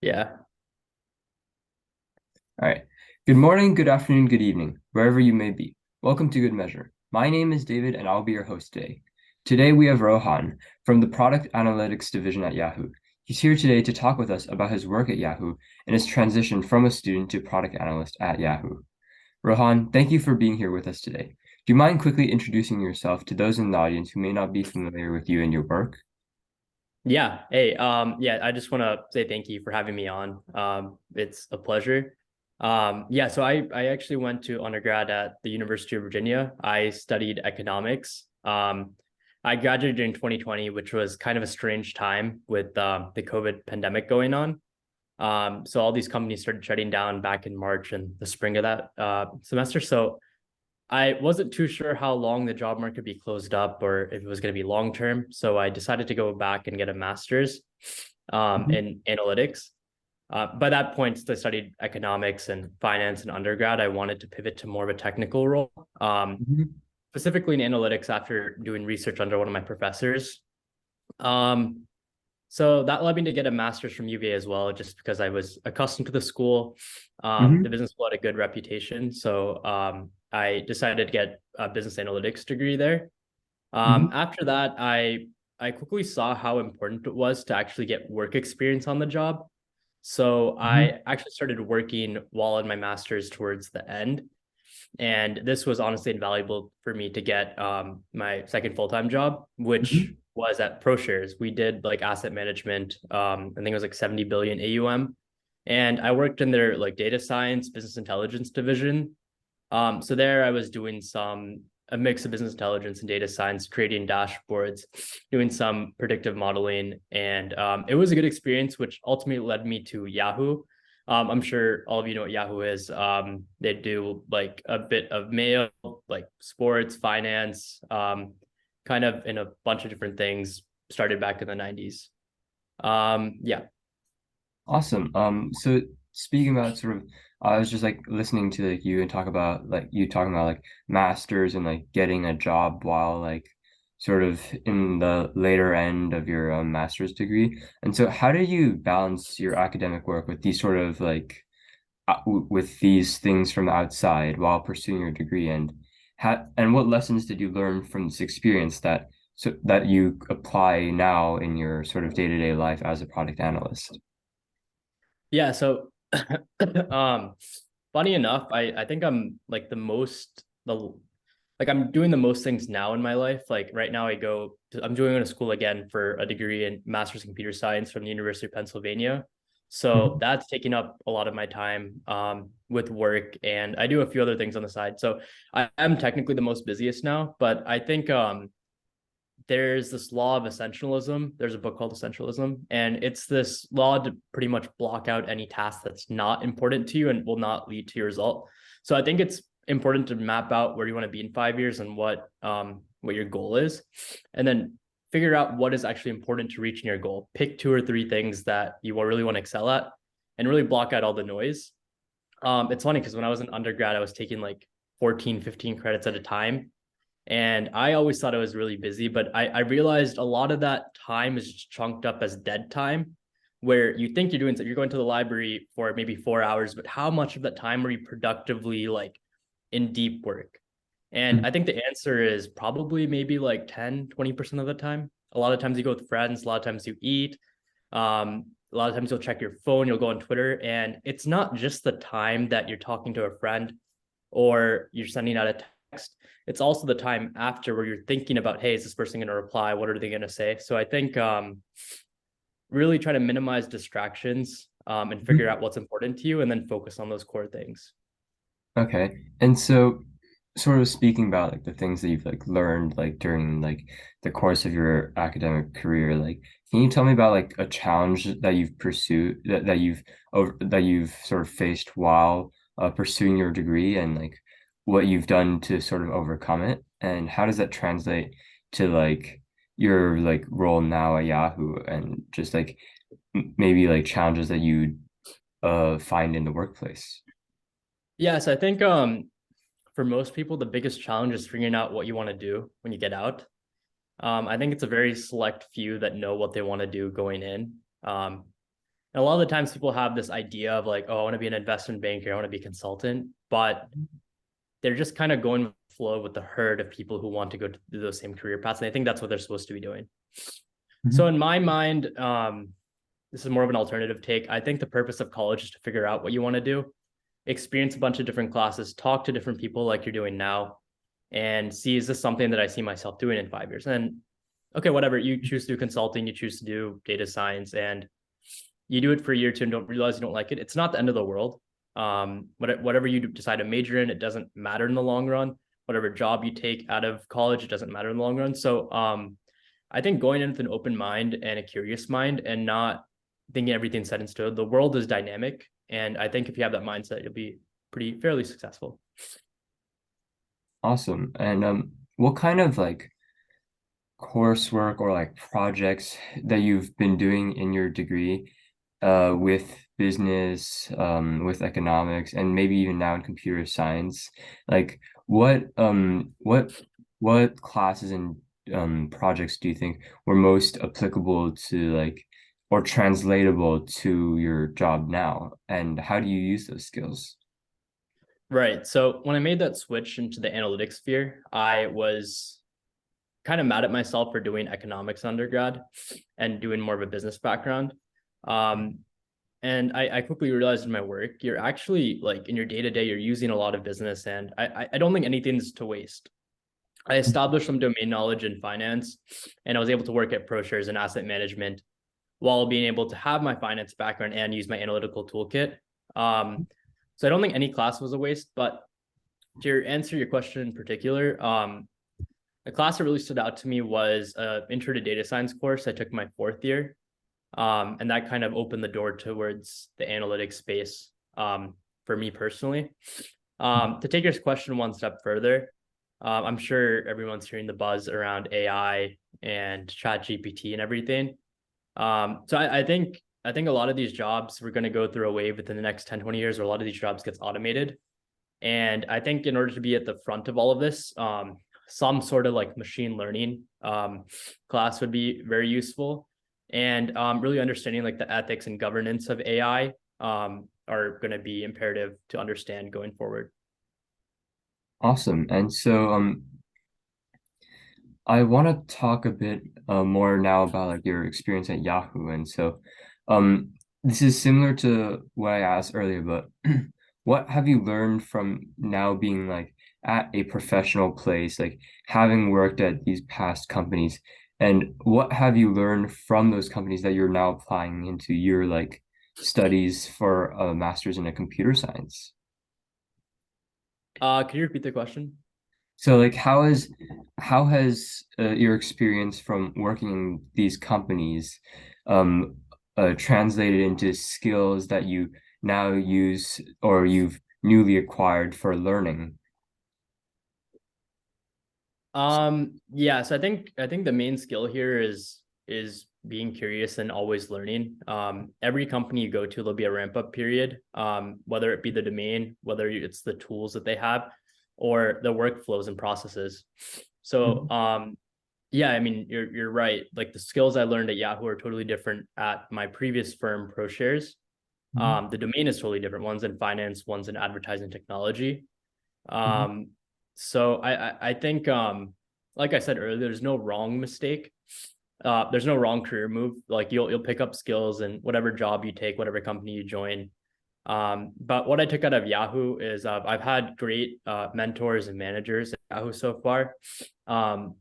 Yeah. All right. Good morning, good afternoon, good evening, wherever you may be. Welcome to Good Measure. My name is David, and I'll be your host today. Today, we have Rohan from the Product Analytics Division at Yahoo. He's here today to talk with us about his work at Yahoo and his transition from a student to product analyst at Yahoo. Rohan, thank you for being here with us today. Do you mind quickly introducing yourself to those in the audience who may not be familiar with you and your work? Yeah. Hey, yeah, I just want to say thank you for having me on. It's a pleasure. Yeah, so I actually went to undergrad at the University of Virginia. I studied economics. I graduated in 2020, which was kind of a strange time with the COVID pandemic going on. So all these companies started shutting down back in March and the spring of that semester. So I wasn't too sure how long the job market would be closed up or if it was going to be long term. So I decided to go back and get a master's Mhm, in analytics. By that point, since I studied economics and finance in undergrad, I wanted to pivot to more of a technical role, mhm, specifically in analytics after doing research under one of my professors. Um, so that led me to get a master's from UVA as well, just because I was accustomed to the school. The mhm, business school had a good reputation. So I decided to get a business analytics degree there. mhm, After that, I quickly saw how important it was to actually get work experience on the job. So mhm, I actually started working while in my master's towards the end. And this was honestly invaluable for me to get my second full-time job, which mhm, was at ProShares. We did like asset management. I think it was like 70 billion AUM. And I worked in their like data science, business intelligence division. So there I was doing a mix of business intelligence and data science, creating dashboards, doing some predictive modeling, and it was a good experience, which ultimately led me to Yahoo. I'm sure all of you know what Yahoo is. They do like a bit of mail, like sports, finance, kind of in a bunch of different things. Started back in the 90s. Yeah. Awesome. So speaking about sort of, I was just like listening to like you and talk about like you talking about like masters and like getting a job while like sort of in the later end of your master's degree. And so how do you balance your academic work with these sort of like with these things from the outside while pursuing your degree? And what lessons did you learn from this experience that you apply now in your sort of day-to-day life as a product analyst? Yeah, so um funny enough, I think I'm like the like I'm doing the most things now in my life. Like right now I'm going to school again for a degree in master's in computer science from the University of Pennsylvania. So Mhm. that's taking up a lot of my time with work, and I do a few other things on the side. So I am technically the most busiest now, but I think there's this law of essentialism. There's a book called Essentialism, and it's this law to pretty much block out any task that's not important to you and will not lead to your result. So I think it's important to map out where you want to be in 5 years and what your goal is, and then figure out what is actually important to reaching your goal. Pick two or three things that you really want to excel at, and really block out all the noise. It's funny because when I was an undergrad, I was taking like 14, 15 credits at a time, and I always thought I was really busy, but I realized a lot of that time is just chunked up as dead time, where you think you're doing so you're going to the library for maybe 4 hours, but how much of that time are you productively like in deep work? And I think the answer is probably maybe like 10, 20% of the time. A lot of times you go with friends, a lot of times you eat, a lot of times you'll check your phone, you'll go on Twitter, and it's not just the time that you're talking to a friend or you're sending out a text. It's also the time after where you're thinking about, hey, is this person going to reply? What are they going to say? So I think really try to minimize distractions and figure Mhm. out what's important to you and then focus on those core things. Okay. And so sort of speaking about like the things that you've like learned like during like the course of your academic career, like can you tell me about like a challenge that you've pursued that you've sort of faced while pursuing your degree and like what you've done to sort of overcome it? And how does that translate to like your like role now at Yahoo and just like maybe like challenges that you find in the workplace? Yes, I think for most people, the biggest challenge is figuring out what you want to do when you get out. I think it's a very select few that know what they want to do going in. Um, And a lot of the times people have this idea of like, oh, I want to be an investment banker, I want to be a consultant, but they're just kind of going with the flow with the herd of people who want to go to those same career paths. And I think that's what they're supposed to be doing. So Mhm. in my mind, this is more of an alternative take. I think the purpose of college is to figure out what you want to do, experience a bunch of different classes, talk to different people like you're doing now, and see, is this something that I see myself doing in 5 years? And okay, whatever, you choose to do consulting, you choose to do data science, and you do it for a year or two and don't realize you don't like it, it's not the end of the world. Whatever you decide to major in, it doesn't matter in the long run. Whatever job you take out of college, it doesn't matter in the long run. So I think going in with an open mind and a curious mind and not thinking everything's set in stone. The world is dynamic. And I think if you have that mindset, you'll be pretty fairly successful. Awesome. And what kind of like coursework or like projects that you've been doing in your degree with business, with economics, and maybe even now in computer science? Like what classes and projects do you think were most applicable to like or translatable to your job now? And how do you use those skills? Right. So when I made that switch into the analytics sphere, I was kind of mad at myself for doing economics undergrad and doing more of a business background. Um, and I quickly realized in my work, you're actually like in your day to day, you're using a lot of business, and I don't think anything's to waste. I established some domain knowledge in finance, and I was able to work at ProShares and asset management while being able to have my finance background and use my analytical toolkit. So I don't think any class was a waste. But to answer your question in particular, the class that really stood out to me was an intro to data science course I took my 4th year. And that kind of opened the door towards the analytics space for me personally. To take your question one step further, I'm sure everyone's hearing the buzz around AI and chat GPT and everything. So I think a lot of these jobs, we're going to go through a wave within the next 10, 20 years where a lot of these jobs gets automated. And I think in order to be at the front of all of this, some sort of like machine learning class would be very useful. And really understanding like the ethics and governance of AI are going to be imperative to understand going forward. Awesome. And so I want to talk a bit more now about like your experience at Yahoo. And so this is similar to what I asked earlier, but what have you learned from now being like at a professional place, like having worked at these past companies, and what have you learned from those companies that you're now applying into your like studies for a master's in a computer science? Can you repeat the question? So like how has your experience from working in these companies um translated into skills that you now use or you've newly acquired for learning? Yes, I think the main skill here is being curious and always learning. Every company you go to, there'll be a ramp up period, whether it be the domain, whether it's the tools that they have, or the workflows and processes. So, Mhm. yeah, I mean, you're right. Like the skills I learned at Yahoo are totally different at my previous firm, ProShares. Mhm. The domain is totally different. One's in finance, one's in advertising technology. Mhm. Um, so I think like I said earlier, there's no wrong mistake. There's no wrong career move. Like you'll pick up skills in whatever job you take, whatever company you join. But what I took out of Yahoo is I've had great mentors and managers at Yahoo so far. Um,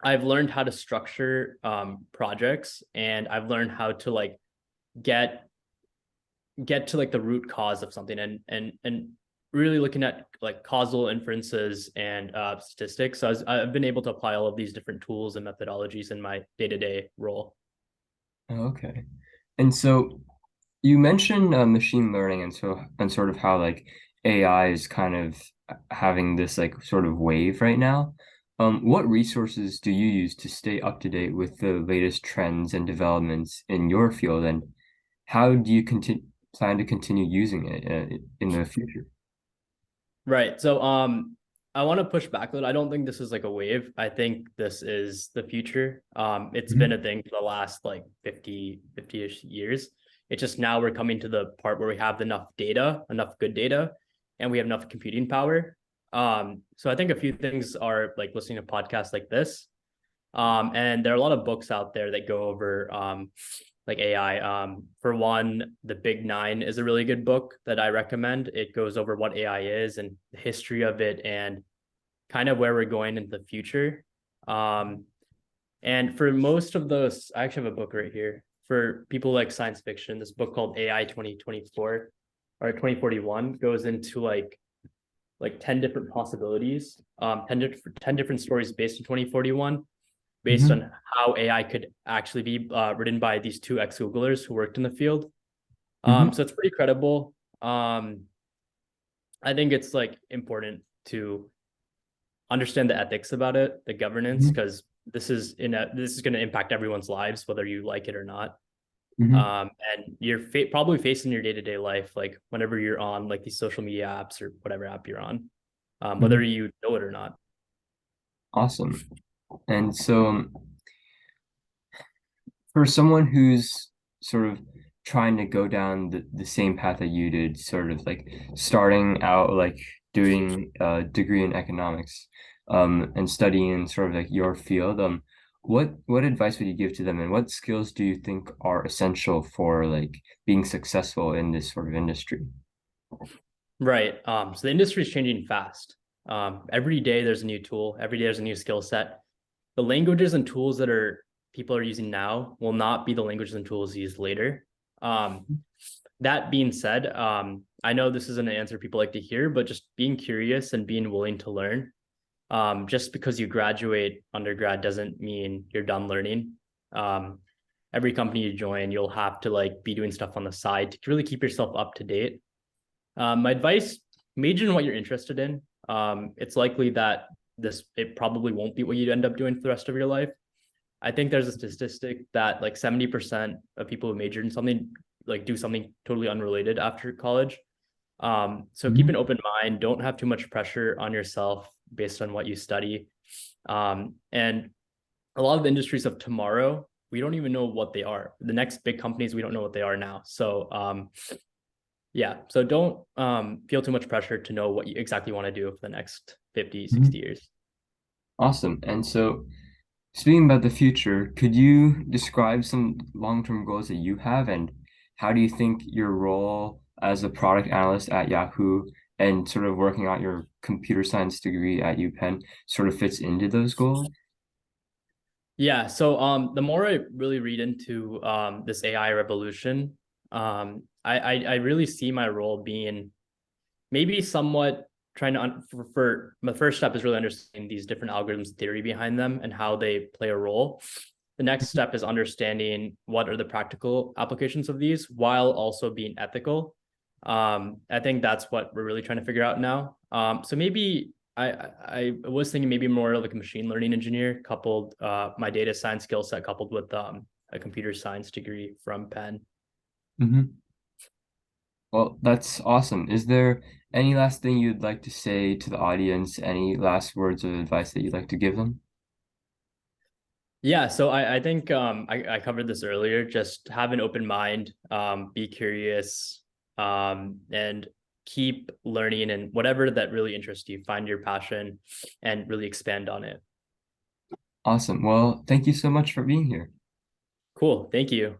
I've learned how to structure projects, and I've learned how to like get get to like the root cause of something, and really looking at like causal inferences and statistics. So I've been able to apply all of these different tools and methodologies in my day-to-day role. Okay. And so you mentioned machine learning and so and sort of how like AI is kind of having this like sort of wave right now. What resources do you use to stay up to date with the latest trends and developments in your field, and how do you continue plan to continue using it in the future? Right. So I want to push back a little. I don't think this is like a wave. I think this is the future. It's been Mhm. a thing for the last like 50-ish years. It's just now we're coming to the part where we have enough data, enough good data, and we have enough computing power. So I think a few things are like listening to podcasts like this. And there are a lot of books out there that go over like AI. For one, The Big Nine is a really good book that I recommend. It goes over what AI is and the history of it and kind of where we're going in the future. Um, and for most of those, I actually have a book right here for people like science fiction. This book called AI 2024 or 2041 goes into like 10 different possibilities, 10 different stories based in 2041, based Hmm. on how AI could actually be written by these two ex-Googlers who worked in the field. Hmm. So it's pretty credible. I think it's like important to understand the ethics about it, the governance, Hmm. because this is going to impact everyone's lives, whether you like it or not. Hmm. And you're probably facing your day-to-day life, like whenever you're on like these social media apps or whatever app you're on, whether Hmm. you know it or not. Awesome. And so for someone who's sort of trying to go down the same path that you did, sort of like starting out like doing a degree in economics, and studying in sort of like your field, what advice would you give to them, and what skills do you think are essential for like being successful in this sort of industry? Right. So the industry is changing fast. Every day there's a new tool. Every day there's a new skill set. The languages and tools that are people are using now will not be the languages and tools used later. Um, that being said, I know this isn't an answer people like to hear, but just being curious and being willing to learn. Just because you graduate undergrad doesn't mean you're done learning. Um, every company you join, you'll have to like be doing stuff on the side to really keep yourself up to date. My advice: major in what you're interested in. It's likely that it probably won't be what you end up doing for the rest of your life. I think there's a statistic that like 70% of people who majored in something like do something totally unrelated after college. So keep Hmm. an open mind. Don't have too much pressure on yourself based on what you study. And a lot of the industries of tomorrow, we don't even know what they are. The next big companies, we don't know what they are now. So yeah, so don't feel too much pressure to know what you exactly want to do for the next 50, Hmm. 60 years. Awesome. And so speaking about the future, could you describe some long-term goals that you have, and how do you think your role as a product analyst at Yahoo and sort of working out your computer science degree at UPenn sort of fits into those goals? Yeah, so the more I really read into this AI revolution, I really see my role being maybe somewhat trying to for my first step is really understanding these different algorithms theory behind them and how they play a role. The next step is understanding what are the practical applications of these while also being ethical. I think that's what we're really trying to figure out now. So maybe I was thinking maybe more like a machine learning engineer coupled my data science skill set coupled with a computer science degree from Penn. Hmm. Well, that's awesome. Is there any last thing you'd like to say to the audience? Any last words of advice that you'd like to give them? Yeah, so I think I covered this earlier. Just have an open mind, be curious, and keep learning and whatever that really interests you. Find your passion and really expand on it. Awesome. Well, thank you so much for being here. Cool. Thank you.